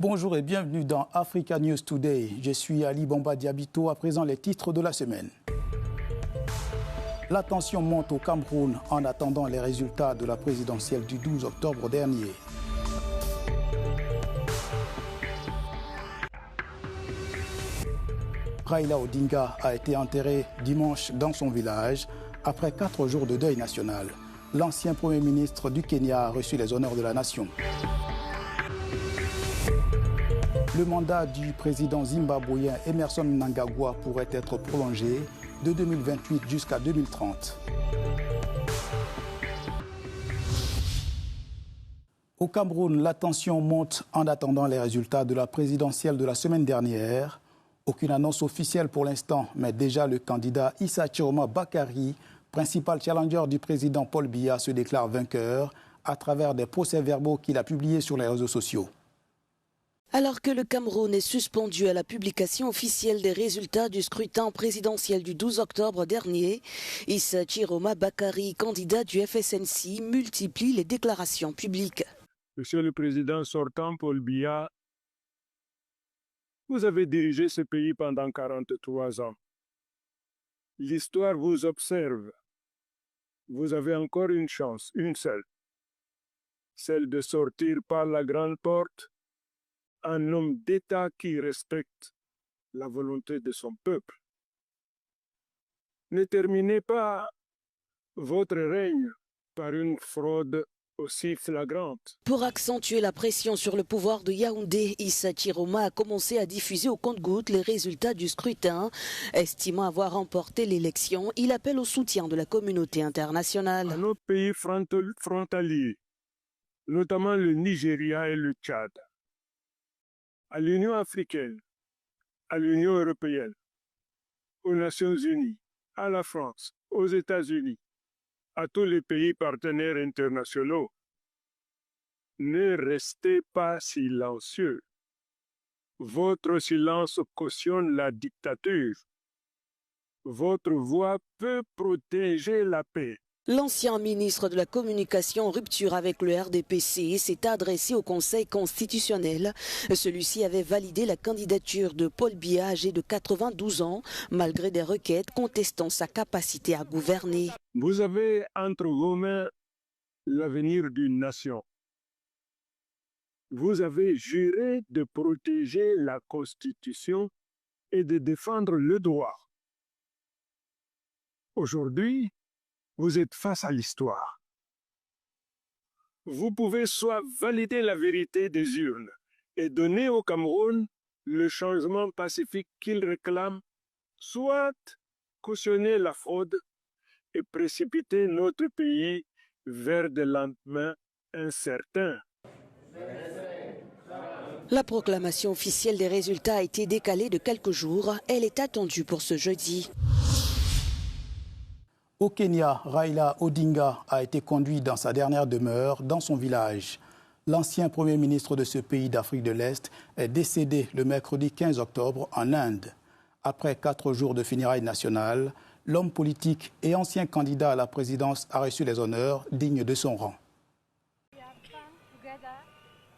Bonjour et bienvenue dans Africa News Today. Je suis Ali Bomba Diabito, à présent les titres de la semaine. La tension monte au Cameroun en attendant les résultats de la présidentielle du 12 octobre dernier. Raila Odinga a été enterré dimanche dans son village après 4 jours de deuil national. L'ancien Premier ministre du Kenya a reçu les honneurs de la nation. Le mandat du président zimbabwéen Emmerson Mnangagwa pourrait être prolongé de 2028 jusqu'à 2030. Au Cameroun, la tension monte en attendant les résultats de la présidentielle de la semaine dernière. Aucune annonce officielle pour l'instant, mais déjà le candidat Issa Chiroma Bakary, principal challenger du président Paul Biya, se déclare vainqueur à travers des procès-verbaux qu'il a publiés sur les réseaux sociaux. Alors que le Cameroun est suspendu à la publication officielle des résultats du scrutin présidentiel du 12 octobre dernier, Issa Chiroma Bakary, candidat du FSNC, multiplie les déclarations publiques. Monsieur le Président sortant Paul Biya, vous avez dirigé ce pays pendant 43 ans. L'histoire vous observe. Vous avez encore une chance, une seule. Celle de sortir par la grande porte un homme d'État qui respecte la volonté de son peuple. Ne terminez pas votre règne par une fraude aussi flagrante. Pour accentuer la pression sur le pouvoir de Yaoundé, Issa Chiroma a commencé à diffuser au compte-gouttes les résultats du scrutin. Estimant avoir remporté l'élection, il appelle au soutien de la communauté internationale. À nos pays frontaliers, notamment le Nigeria et le Tchad, à l'Union africaine, à l'Union européenne, aux Nations unies, à la France, aux États-Unis, à tous les pays partenaires internationaux. Ne restez pas silencieux. Votre silence cautionne la dictature. Votre voix peut protéger la paix. L'ancien ministre de la Communication en rupture avec le RDPC s'est adressé au Conseil constitutionnel. Celui-ci avait validé la candidature de Paul Biya, âgé de 92 ans, malgré des requêtes contestant sa capacité à gouverner. Vous avez entre vos mains l'avenir d'une nation. Vous avez juré de protéger la Constitution et de défendre le droit. Aujourd'hui, vous êtes face à l'histoire. Vous pouvez soit valider la vérité des urnes et donner au Cameroun le changement pacifique qu'il réclame, soit cautionner la fraude et précipiter notre pays vers des lendemains incertains. La proclamation officielle des résultats a été décalée de quelques jours. Elle est attendue pour ce jeudi. Au Kenya, Raila Odinga a été conduit dans sa dernière demeure dans son village. L'ancien Premier ministre de ce pays d'Afrique de l'Est est décédé le mercredi 15 octobre en Inde. Après 4 jours de funérailles nationales, l'homme politique et ancien candidat à la présidence a reçu les honneurs dignes de son rang.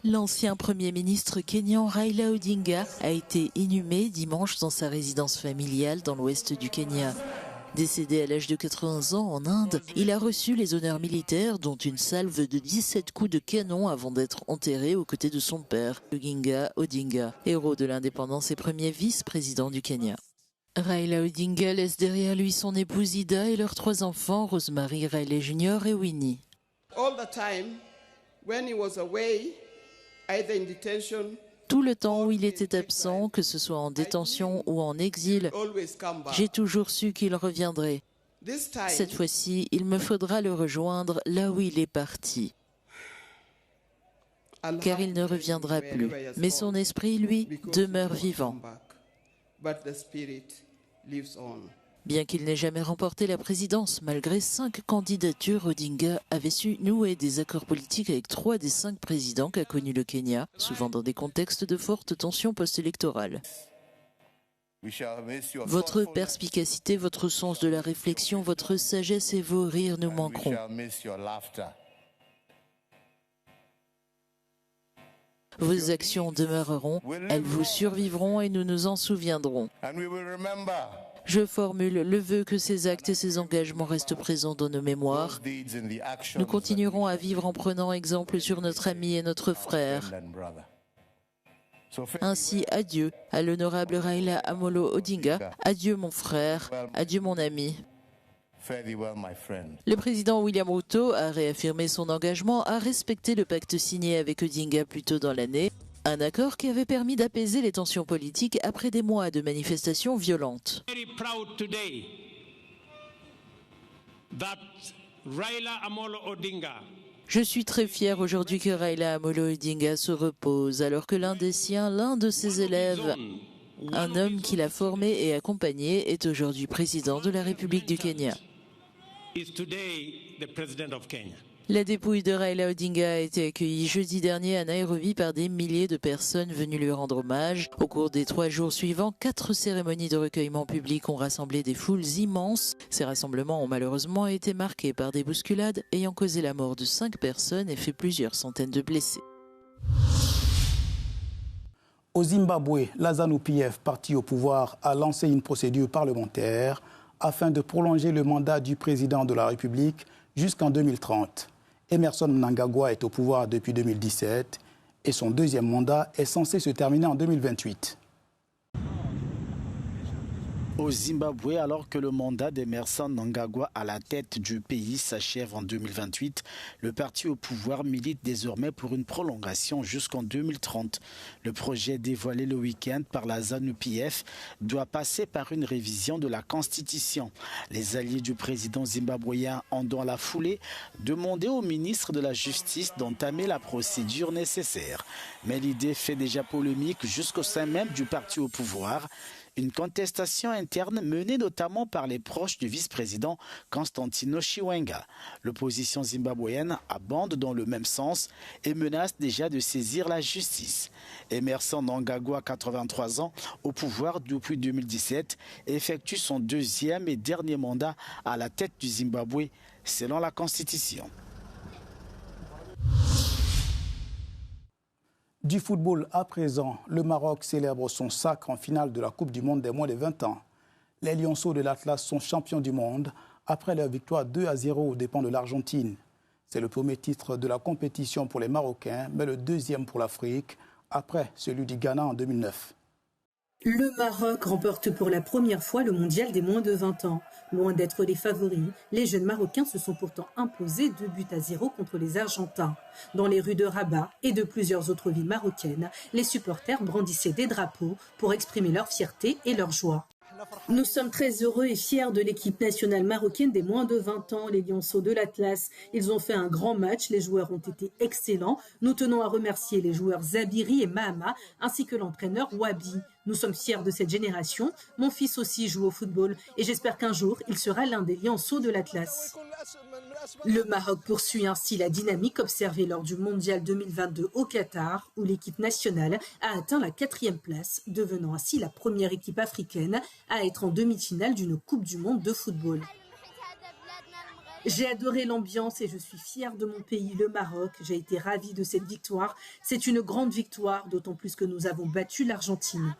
L'ancien Premier ministre kényan Raila Odinga a été inhumé dimanche dans sa résidence familiale dans l'ouest du Kenya. Décédé à l'âge de 80 ans en Inde, il a reçu les honneurs militaires dont une salve de 17 coups de canon avant d'être enterré aux côtés de son père, Oginga Odinga, héros de l'indépendance et premier vice-président du Kenya. Raila Odinga laisse derrière lui son épouse Ida et leurs 3 enfants, Rosemary, Riley Jr. et Winnie. Tout le temps où il était absent, que ce soit en détention ou en exil, j'ai toujours su qu'il reviendrait. Cette fois-ci, il me faudra le rejoindre là où il est parti. Car il ne reviendra plus. Mais son esprit, lui, demeure vivant. Bien qu'il n'ait jamais remporté la présidence, malgré 5 candidatures, Odinga avait su nouer des accords politiques avec 3 des 5 présidents qu'a connus le Kenya, souvent dans des contextes de forte tension post-électorale. Votre perspicacité, votre sens de la réflexion, votre sagesse et vos rires nous manqueront. Vos actions demeureront, elles vous survivront et nous nous en souviendrons. Je formule le vœu que ces actes et ces engagements restent présents dans nos mémoires. Nous continuerons à vivre en prenant exemple sur notre ami et notre frère. Ainsi, adieu à l'honorable Raila Amolo Odinga, adieu mon frère, adieu mon ami. Le président William Ruto a réaffirmé son engagement à respecter le pacte signé avec Odinga plus tôt dans l'année, un accord qui avait permis d'apaiser les tensions politiques après des mois de manifestations violentes. Je suis très fier aujourd'hui que Raila Amolo Odinga se repose alors que l'un des siens, l'un de ses élèves, un homme qu'il a formé et accompagné, est aujourd'hui président de la République du Kenya. La dépouille de Raila Odinga a été accueillie jeudi dernier à Nairobi par des milliers de personnes venues lui rendre hommage. Au cours des 3 jours suivants, 4 cérémonies de recueillement public ont rassemblé des foules immenses. Ces rassemblements ont malheureusement été marqués par des bousculades ayant causé la mort de 5 personnes et fait plusieurs centaines de blessés. Au Zimbabwe, la ZANU-PF, parti au pouvoir, a lancé une procédure parlementaire afin de prolonger le mandat du président de la République jusqu'en 2030. Emerson Mnangagwa est au pouvoir depuis 2017 et son deuxième mandat est censé se terminer en 2028. Au Zimbabwe, alors que le mandat d'Emerson Mnangagwa à la tête du pays s'achève en 2028, le parti au pouvoir milite désormais pour une prolongation jusqu'en 2030. Le projet dévoilé le week-end par la ZANU-PF doit passer par une révision de la Constitution. Les alliés du président zimbabwéen ont dans la foulée demandé au ministre de la Justice d'entamer la procédure nécessaire. Mais l'idée fait déjà polémique jusqu'au sein même du parti au pouvoir. Une contestation interne menée notamment par les proches du vice-président Constantino Chiwenga. L'opposition zimbabwéenne abonde dans le même sens et menace déjà de saisir la justice. Emerson Mnangagwa, 83 ans, au pouvoir depuis 2017, effectue son deuxième et dernier mandat à la tête du Zimbabwe, selon la Constitution. Du football à présent, le Maroc célèbre son sacre en finale de la Coupe du Monde des moins de 20 ans. Les Lionceaux de l'Atlas sont champions du monde après leur victoire 2-0 aux dépens de l'Argentine. C'est le premier titre de la compétition pour les Marocains, mais le deuxième pour l'Afrique, après celui du Ghana en 2009. Le Maroc remporte pour la première fois le mondial des moins de 20 ans. Loin d'être les favoris, les jeunes Marocains se sont pourtant imposés 2-0 contre les Argentins. Dans les rues de Rabat et de plusieurs autres villes marocaines, les supporters brandissaient des drapeaux pour exprimer leur fierté et leur joie. Nous sommes très heureux et fiers de l'équipe nationale marocaine des moins de 20 ans, les Lionceaux de l'Atlas. Ils ont fait un grand match, les joueurs ont été excellents. Nous tenons à remercier les joueurs Zabiri et Mahama, ainsi que l'entraîneur Wabi. Nous sommes fiers de cette génération. Mon fils aussi joue au football et j'espère qu'un jour, il sera l'un des Lionceaux de l'Atlas. Le Maroc poursuit ainsi la dynamique observée lors du Mondial 2022 au Qatar, où l'équipe nationale a atteint la 4e place, devenant ainsi la première équipe africaine à être en demi-finale d'une Coupe du Monde de football. J'ai adoré l'ambiance et je suis fière de mon pays, le Maroc. J'ai été ravie de cette victoire. C'est une grande victoire, d'autant plus que nous avons battu l'Argentine.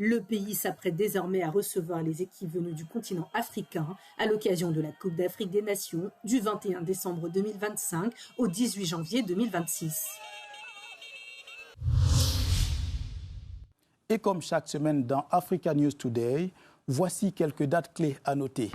Le pays s'apprête désormais à recevoir les équipes venues du continent africain à l'occasion de la Coupe d'Afrique des Nations du 21 décembre 2025 au 18 janvier 2026. Et comme chaque semaine dans Africa News Today, voici quelques dates clés à noter.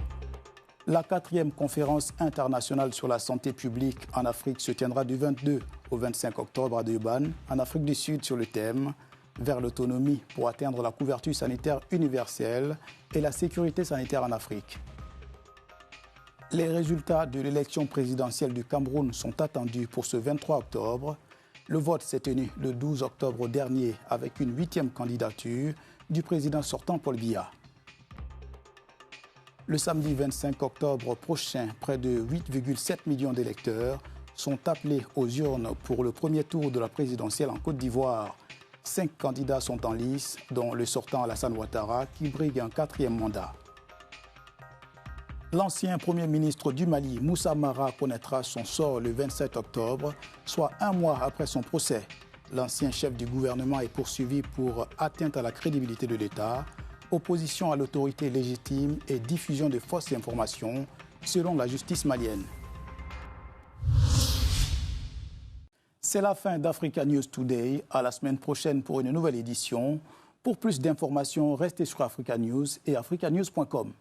La 4e conférence internationale sur la santé publique en Afrique se tiendra du 22 au 25 octobre à Durban, en Afrique du Sud, sur le thème « Vers l'autonomie pour atteindre la couverture sanitaire universelle et la sécurité sanitaire en Afrique ». Les résultats de l'élection présidentielle du Cameroun sont attendus pour ce 23 octobre. Le vote s'est tenu le 12 octobre dernier avec une 8e candidature du président sortant Paul Biya. Le samedi 25 octobre prochain, près de 8,7 millions d'électeurs sont appelés aux urnes pour le premier tour de la présidentielle en Côte d'Ivoire. 5 candidats sont en lice, dont le sortant Alassane Ouattara qui brigue un 4e mandat. L'ancien Premier ministre du Mali, Moussa Mara, connaîtra son sort le 27 octobre, soit un mois après son procès. L'ancien chef du gouvernement est poursuivi pour atteinte à la crédibilité de l'État, opposition à l'autorité légitime et diffusion de fausses informations, selon la justice malienne. C'est la fin d'Africa News Today. À la semaine prochaine pour une nouvelle édition. Pour plus d'informations, restez sur Africa News et africanews.com.